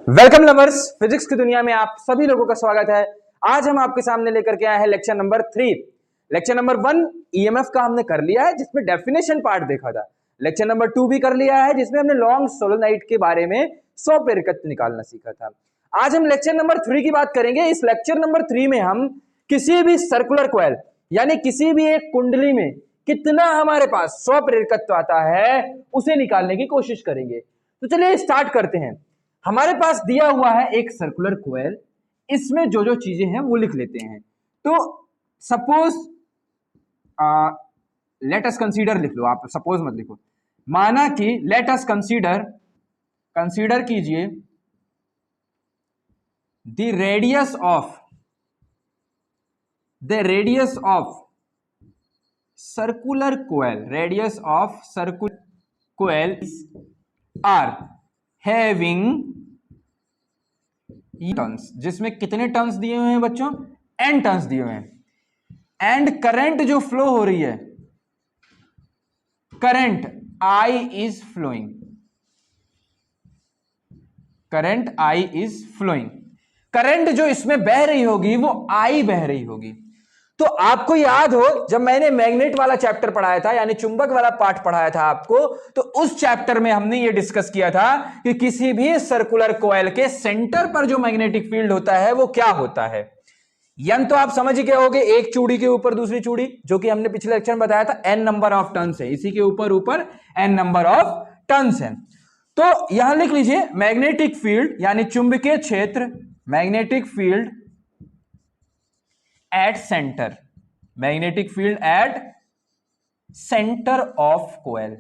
Welcome lovers, physics की दुनिया में आप सभी लोगों का स्वागत है। आज हम आपके सामने लेकर के आए हैं lecture number 3। Lecture number 1 EMF का हमने कर लिया है जिसमें डेफिनेशन पार्ट देखा था। लेक्चर नंबर 2 भी कर लिया है जिसमें हमने लॉन्ग सोलेनोइड के बारे में 100 प्रेरकत्व निकालना सीखा था। आज हम लेक्चर नंबर 3 की बात करेंगे। इस लेक्चर नंबर 3 में हम किसी भी सर्कुलर कॉइल यानी किसी भी एक कुंडली में कितना हमारे पास 100 प्रेरकत्व आता है उसे निकालने की कोशिश करेंगे। तो चलिए स्टार्ट करते हैं। हमारे पास दिया हुआ है एक सर्कुलर कॉइल, इसमें जो जो चीजें हैं वो लिख लेते हैं। तो सपोज लेट अस कंसीडर लिख लो, आप सपोज मत लिखो। माना कि लेट अस कंसीडर कीजिए the radius of circular coil R having turns, जिसमें कितने टर्न्स दिए हुए हैं बच्चों? n टर्न्स दिए हुए हैं। एंड करंट जो फ्लो हो रही है, current I is flowing. Current जो इसमें बह रही होगी वो I बह रही होगी। तो आपको याद हो जब मैंने मैग्नेट वाला चैप्टर पढ़ाया था यानी चुंबक वाला पार्ट पढ़ाया था आपको, तो उस चैप्टर में हमने ये डिस्कस किया था कि किसी भी सर्कुलर कॉइल के सेंटर पर जो मैग्नेटिक फील्ड होता है वो क्या होता है। यन तो आप समझ ही गए होगे, एक चूड़ी के ऊपर दूसरी चूड़ी, जो कि हमने पिछले लेक्चर में बताया था n नंबर ऑफ टर्न्स है, इसी के ऊपर n नंबर ऑफ टर्न्स है। तो यहां लिख लीजिए मैग्नेटिक फील्ड यानी चुंबकीय क्षेत्र, magnetic field at centre of coil.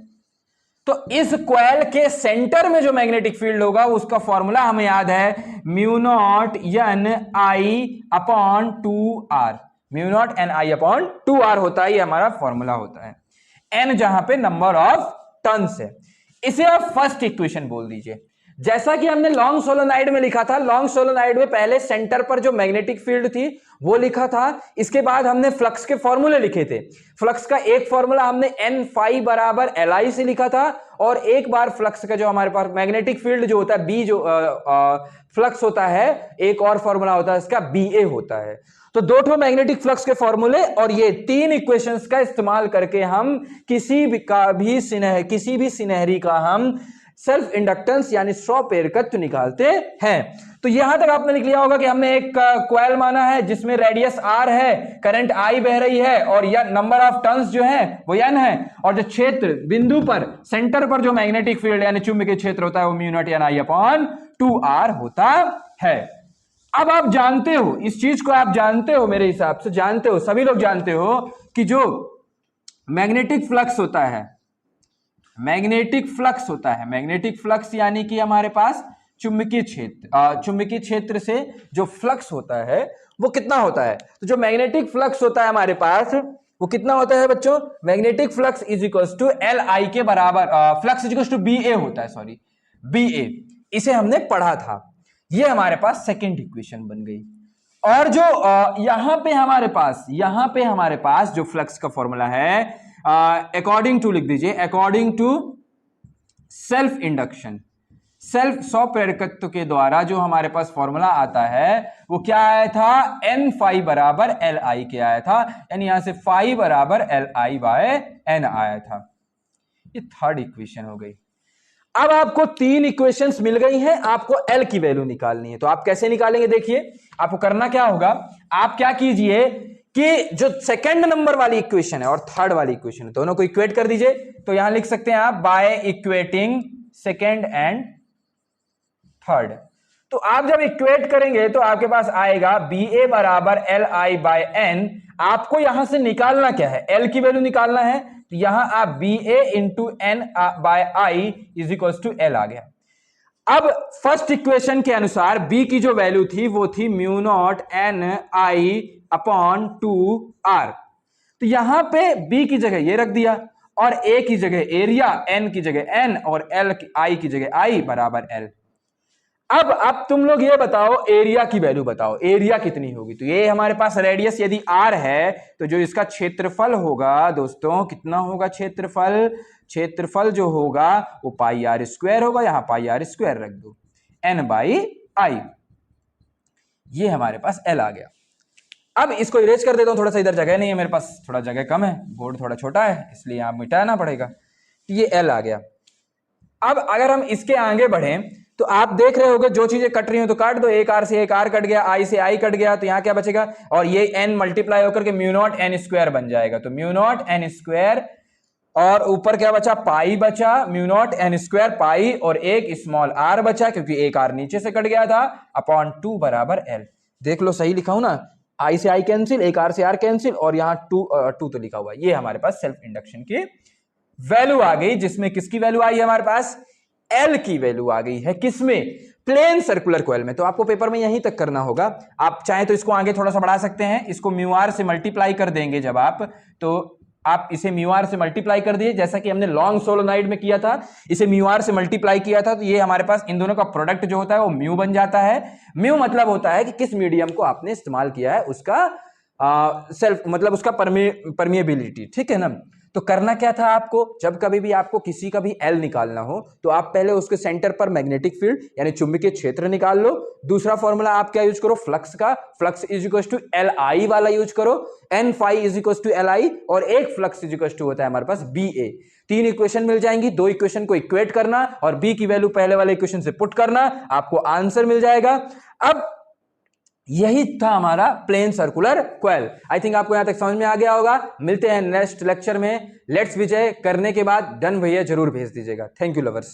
तो इस कोयल के सेंटर में जो मैग्नेटिक फील्ड होगा उसका फॉर्मूला हमें याद है, mu not an I upon 2r। Mu not an I upon 2r होता है, ये हमारा फॉर्मूला होता है। n जहां पे नंबर ऑफ टर्न्स है, इसे आप फर्स्ट इक्वेशन बोल दीजिए। जैसा कि हमने लॉन्ग सोलेनोइड में लिखा था, लॉन्ग सोलेनोइड में पहले सेंटर पर जो मैग्नेटिक फील्ड थी वो लिखा था। इसके बाद हमने फ्लक्स के फॉर्मूले लिखे थे। फ्लक्स का एक फॉर्मूला हमने एन फाई बराबर LI से लिखा था, और एक बार फ्लक्स का जो हमारे पास मैग्नेटिक फील्ड जो होता है बी, जो फ्लक्स होता है, एक और फॉर्मूला होता है इसका BA होता है। तो दो ठो मैग्नेटिक फ्लक्स के फॉर्मूले और ये तीन इक्वेशंस का इस्तेमाल करके हम किसी भी सिनहरी का हम सेल्फ इंडक्टेंस यानी 100 प्रेरकत्व निकालते हैं। तो यहां तक आपने लिख लिया होगा कि हमने एक कॉइल माना है जिसमें रेडियस r है, करंट I बह रही है, और यह नंबर ऑफ टर्न्स जो है वो n है, और जो क्षेत्र बिंदु पर सेंटर पर जो मैग्नेटिक फील्ड यानी चुंबकीय क्षेत्र होता है वो mu not an I upon 2r होता है। अब आप जानते हो इस चीज को, आप जानते हो, मेरे हिसाब से जानते हो, सभी लोग जानते हो कि जो मैग्नेटिक फ्लक्स होता है, मैग्नेटिक फ्लक्स यानी कि हमारे पास चुंबकीय क्षेत्र से जो फ्लक्स होता है वो कितना होता है। तो जो मैग्नेटिक फ्लक्स होता है हमारे पास वो कितना होता है बच्चों? Magnetic flux is equals to LI के बराबर, flux is equals to BA होता है, सॉरी BA, इसे हमने पढ़ा था। ये हमारे पास सेकेंड इक्वेशन बन गई। और जो यहां पे हमारे पास जो फ्लक्स का फॉर्मूला है, अकॉर्डिंग टू लिख दीजिए, according to self induction, self 100 प्रेरकत्व के द्वारा जो हमारे पास फॉर्मूला आता है वो क्या आया था? n फाई बराबर LI के आया था, यानी यहां से फाई बराबर LI बाय n आया था। ये थर्ड इक्वेशन हो गई। अब आपको तीन इक्वेशंस मिल गई हैं, आपको L की वैल्यू निकालनी है। तो आप कैसे निकालेंगे? देखिए आपको करना क्या होगा, आप क्या कीजिए कि जो सेकंड नंबर वाली इक्वेशन है और थर्ड वाली इक्वेशन है दोनों को इक्वेट कर दीजिए। तो यहां लिख सकते हैं आप by equating second and third. तो आप जब इक्वेट करेंगे तो आपके पास आएगा BA बराबर LI बाय n। आपको यहां से निकालना क्या है? L की वैल्यू निकालना है। तो यहां आप BA into n by I is equal to L आ गया। अब फर्स्ट इक्वेशन के अनुसार B की जो वैल्यू थी वो थी mu not an I upon 2r। तो यहां पे B की जगह ये रख दिया, और A की जगह एरिया, N की जगह N, और I की जगह I बराबर L। अब तुम लोग ये बताओ, एरिया की वैल्यू बताओ, एरिया कितनी होगी? तो ये हमारे पास रेडियस यदि r है तो जो इसका क्षेत्रफल होगा दोस्तों, कितना होगा क्षेत्रफल? क्षेत्रफल जो होगा वो पाई r स्क्वायर होगा, यहां पाई r स्क्वायर रख दो। N/I। ये हमारे पास L आ गया। अब इसको इरेज कर देता हूं, थोड़ा सा इधर जगह नहीं है मेरे पास, थोड़ा जगह कम है, बोर्ड थोड़ा छोटा है, इसलिए आप मिटाना पड़ेगा। तो ये L आ गया। अब अगर हम इसके आगे बढ़े तो आप देख रहे होगे जो चीजें कट रही हो तो काट दो, एक R से एक R कट गया, I से I कट गया, तो यहां क्या बचेगा, और ये N मल्टीप्लाई होकर के म्यू नॉट N स्क्वायर बन जाएगा। तो म्यू नॉट N स्क्वायर, और ऊपर क्या बचा, पाई बचा, mu naught N square pi, और एक स्मॉल r बचा क्योंकि एक r नीचे से कट गया था, अपॉन 2 बराबर L। देख लो सही लिखा हूं ना, I से I कैंसिल, एक r से r कैंसिल, और यहां 2 तो लिखा हुआ है। ये हमारे पास सेल्फ इंडक्शन की वैल्यू आ गई, जिसमें किसकी वैल्यू आई है हमारे पास, L की वैल्यू आ गई है। किसमें, प्लेन सर्कुलर कॉइल में। तो आपको पेपर में यहीं तक करना होगा, आप चाहे तो इसको आगे थोड़ा सा बढ़ा सकते हैं, इसको म्यू आर से मल्टीप्लाई कर देंगे जब आप, तो आप इसे म्यू आर से मल्टीप्लाई कर दिए, जैसा कि हमने लॉन्ग सोलोनाइड में किया था, इसे म्यू आर से मल्टीप्लाई किया था, तो ये हमारे पास इन दोनों का प्रोडक्ट जो होता है वो म्यू बन जाता है। म्यू मतलब होता है कि किस मीडियम को आपने इस्तेमाल किया है, उसका सेल्फ मतलब उसका परमिएबिलिटी, ठीक है ना। तो करना क्या था आपको, जब कभी भी आपको किसी का भी L निकालना हो तो आप पहले उसके सेंटर पर मैग्नेटिक फील्ड यानी चुंबकीय क्षेत्र निकाल लो। दूसरा फॉर्मूला आप क्या यूज करो, फ्लक्स का, flux is equal to LI वाला यूज करो, N phi is equal to LI, और एक फ्लक्स इज इक्वल टू होता है हमारे पास BA। 3 इक्वेशन मिल जाएंगी, 2 इक्वेशन को इक्वेट करना और B की वैल्यू पहले वाले इक्वेशन से पुट करना, आपको आंसर मिल जाएगा। अब यही था हमारा plane circular coil. I think आपको यहां तक समझ में आ गया होगा। मिलते हैं नेक्स्ट लेक्चर में। लेट्स विजय करने के बाद डन भैया जरूर भेज दीजिएगा। Thank you lovers.